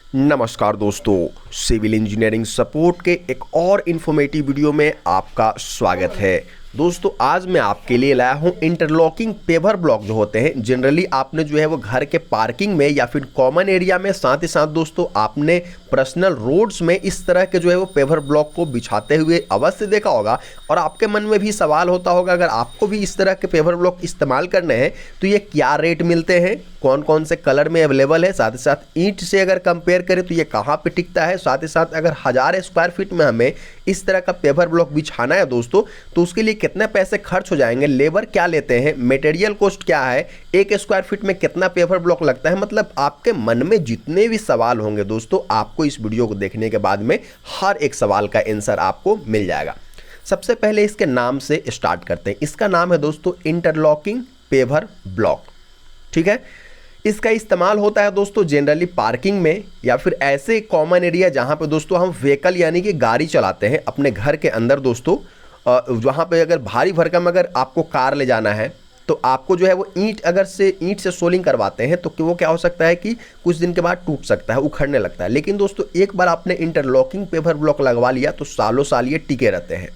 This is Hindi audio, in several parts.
नमस्कार दोस्तों, सिविल इंजीनियरिंग सपोर्ट के एक और इन्फॉर्मेटिव वीडियो में आपका स्वागत है। दोस्तों आज मैं आपके लिए लाया हूं इंटरलॉकिंग पेवर ब्लॉक जो होते हैं। जनरली आपने जो है वो घर के पार्किंग में या फिर कॉमन एरिया में, साथ ही साथ दोस्तों आपने पर्सनल रोड्स में इस तरह के जो है वो पेवर ब्लॉक को बिछाते हुए अवश्य देखा होगा। और आपके मन में भी सवाल होता होगा, अगर आपको भी इस तरह के पेवर ब्लॉक इस्तेमाल करने हैं तो ये क्या रेट मिलते हैं, कौन कौन से कलर में अवेलेबल है, साथ ही साथ ईंट से अगर कंपेयर करें तो ये कहाँ पे टिकता है, साथ ही साथ अगर 1000 स्क्वायर फीट में हमें इस तरह का पेवर ब्लॉक बिछाना है दोस्तों तो उसके लिए कितने पैसे खर्च हो जाएंगे, लेबर क्या लेते हैं, मटेरियल कॉस्ट क्या है, 1 स्क्वायर फीट में कितना पेवर ब्लॉक लगता है। मतलब आपके मन में जितने भी सवाल होंगे दोस्तों, आपको इस वीडियो को देखने के बाद में हर एक सवाल का आंसर आपको मिल जाएगा। सबसे पहले इसके नाम से स्टार्ट करते हैं। इसका नाम है दोस्तों इंटरलॉकिंग पेवर ब्लॉक। ठीक है, इसका इस्तेमाल होता है दोस्तों जनरली पार्किंग में या फिर ऐसे कॉमन एरिया जहां पे दोस्तों हम व्हीकल यानी कि गाड़ी चलाते हैं अपने घर के अंदर दोस्तों। वहाँ पे अगर भारी भरकम अगर आपको कार ले जाना है तो आपको जो है वो ईंट से सोलिंग करवाते हैं तो वो क्या हो सकता है कि कुछ दिन के बाद टूट सकता है, उखड़ने लगता है। लेकिन दोस्तों एक बार आपने इंटरलॉकिंग पेवर ब्लॉक लगवा लिया तो सालों साल ये टिके रहते हैं।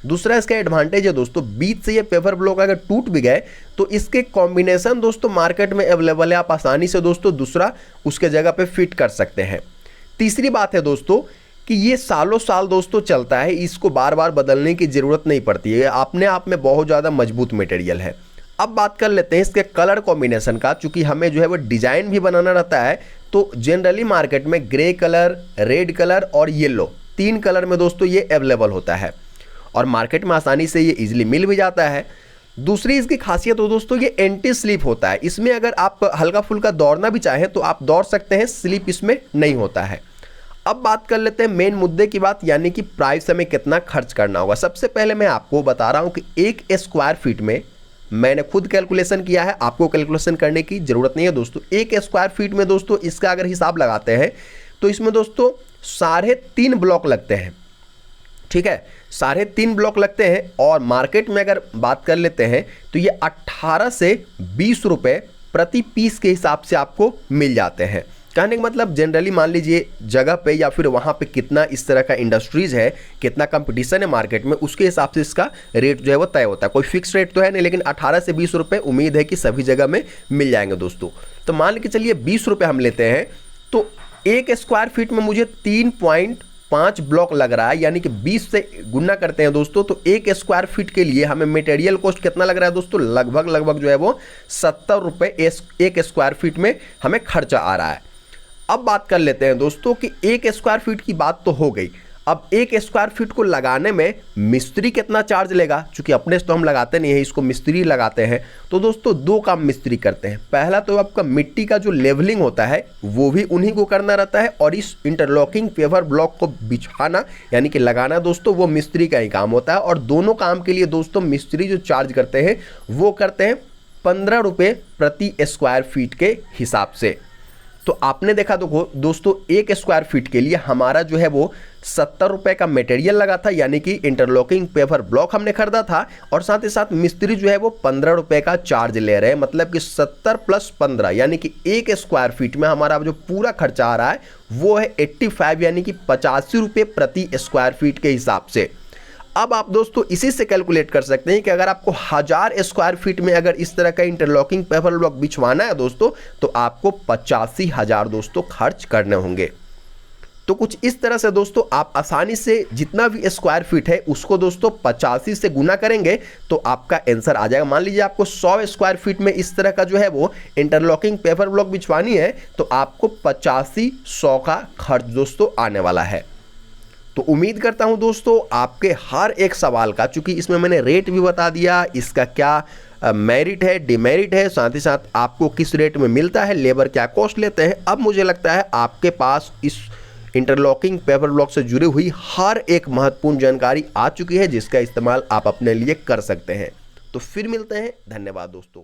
दूसरा इसका एडवांटेज है दोस्तों, बीच से ये पेवर ब्लॉक अगर टूट भी गए तो इसके कॉम्बिनेशन दोस्तों मार्केट में अवेलेबल है, आप आसानी से दोस्तों दूसरा उसके जगह पे फिट कर सकते हैं। तीसरी बात है दोस्तों कि ये सालों साल दोस्तों चलता है, इसको बार बार बदलने की ज़रूरत नहीं पड़ती है, अपने आप में बहुत ज़्यादा मजबूत मटेरियल है। अब बात कर लेते हैं इसके कलर कॉम्बिनेशन का। चूँकि हमें जो है वो डिज़ाइन भी बनाना रहता है तो जनरली मार्केट में ग्रे कलर, रेड कलर और येलो 3 कलर में दोस्तों ये अवेलेबल होता है और मार्केट में आसानी से ये इजीली मिल भी जाता है। दूसरी इसकी खासियत हो दोस्तों ये एंटी स्लिप होता है। इसमें अगर आप हल्का फुल्का दौड़ना भी चाहें तो आप दौड़ सकते हैं, स्लिप इसमें नहीं होता है। अब बात कर लेते हैं मेन मुद्दे की बात, यानी कि प्राइस हमें कितना खर्च करना होगा। सबसे पहले मैं आपको बता रहा हूं कि 1 स्क्वायर फीट में मैंने खुद कैलकुलेशन किया है, आपको कैलकुलेशन करने की जरूरत नहीं है दोस्तों। 1 स्क्वायर फीट में दोस्तों इसका अगर हिसाब लगाते हैं तो इसमें दोस्तों 3.5 ब्लॉक लगते हैं। ठीक है, 3.5 ब्लॉक लगते हैं और मार्केट में अगर बात कर लेते हैं तो ये 18 से 20 रुपए प्रति पीस के हिसाब से आपको मिल जाते हैं। कहने का मतलब जनरली मान लीजिए जगह पे या फिर वहाँ पे कितना इस तरह का इंडस्ट्रीज़ है, कितना कंपटीशन है मार्केट में, उसके हिसाब से इसका रेट जो है वो तय होता है। कोई फिक्स रेट तो है नहीं, लेकिन 18 से 20 रुपये उम्मीद है कि सभी जगह में मिल जाएंगे दोस्तों। तो मान के चलिए 20 रुपये हम लेते हैं तो 1 स्क्वायर फीट में मुझे 3.5 ब्लॉक लग रहा है, यानी कि 20 से गुना करते हैं दोस्तों तो 1 स्क्वायर फीट के लिए हमें मटेरियल कॉस्ट कितना लग रहा है दोस्तों, लगभग जो है वो 70 रुपये 1 स्क्वायर फीट में हमें खर्चा आ रहा है। अब बात कर लेते हैं दोस्तों कि 1 स्क्वायर फीट की बात तो हो गई, अब 1 स्क्वायर फीट को लगाने में मिस्त्री कितना चार्ज लेगा। चूंकि अपने से तो हम लगाते नहीं है, इसको मिस्त्री लगाते हैं। तो दोस्तों 2 काम मिस्त्री करते हैं। पहला तो आपका मिट्टी का जो लेवलिंग होता है वो भी उन्हीं को करना रहता है और इस इंटरलॉकिंग पेवर ब्लॉक को बिछाना यानी कि लगाना दोस्तों वो मिस्त्री का ही काम होता है। और दोनों काम के लिए दोस्तों मिस्त्री जो चार्ज करते हैं वो करते हैं 15 रुपये प्रति स्क्वायर फीट के हिसाब से। तो आपने देखा तो दोस्तों 1 स्क्वायर फीट के लिए हमारा जो है वो 70 रुपये का मटेरियल लगा था, यानी कि इंटरलॉकिंग पेवर ब्लॉक हमने खरीदा था और साथ ही साथ मिस्त्री जो है वो 15 रुपये का चार्ज ले रहे हैं। मतलब कि 70 + 15 यानी कि 1 स्क्वायर फीट में हमारा जो पूरा खर्चा आ रहा है वो है 85 यानी कि 85 रुपये प्रति स्क्वायर फीट के हिसाब से। अब आप दोस्तों इसी से कैलकुलेट कर सकते हैं कि अगर आपको 1000 स्क्वायर फीट में अगर इस तरह का इंटरलॉकिंग पेवर ब्लॉक बिछवाना है दोस्तों तो आपको 85,000 दोस्तों खर्च करने होंगे। तो कुछ इस तरह से दोस्तों आप आसानी से जितना भी स्क्वायर फीट है उसको दोस्तों 85 से गुना करेंगे तो आपका आंसर आ जाएगा। मान लीजिए आपको 100 स्क्वायर फीट में इस तरह का जो है वो इंटरलॉकिंग पेवर ब्लॉक बिछवानी है तो आपको 85-100 का खर्च दोस्तों आने वाला है। तो उम्मीद करता हूं दोस्तों आपके हर एक सवाल का, चूंकि इसमें मैंने रेट भी बता दिया, इसका क्या मेरिट है, डिमेरिट है, साथ ही साथ आपको किस रेट में मिलता है, लेबर क्या कॉस्ट लेते हैं। अब मुझे लगता है आपके पास इस इंटरलॉकिंग पेवर ब्लॉक से जुड़ी हुई हर एक महत्वपूर्ण जानकारी आ चुकी है जिसका इस्तेमाल आप अपने लिए कर सकते हैं। तो फिर मिलते हैं, धन्यवाद दोस्तों।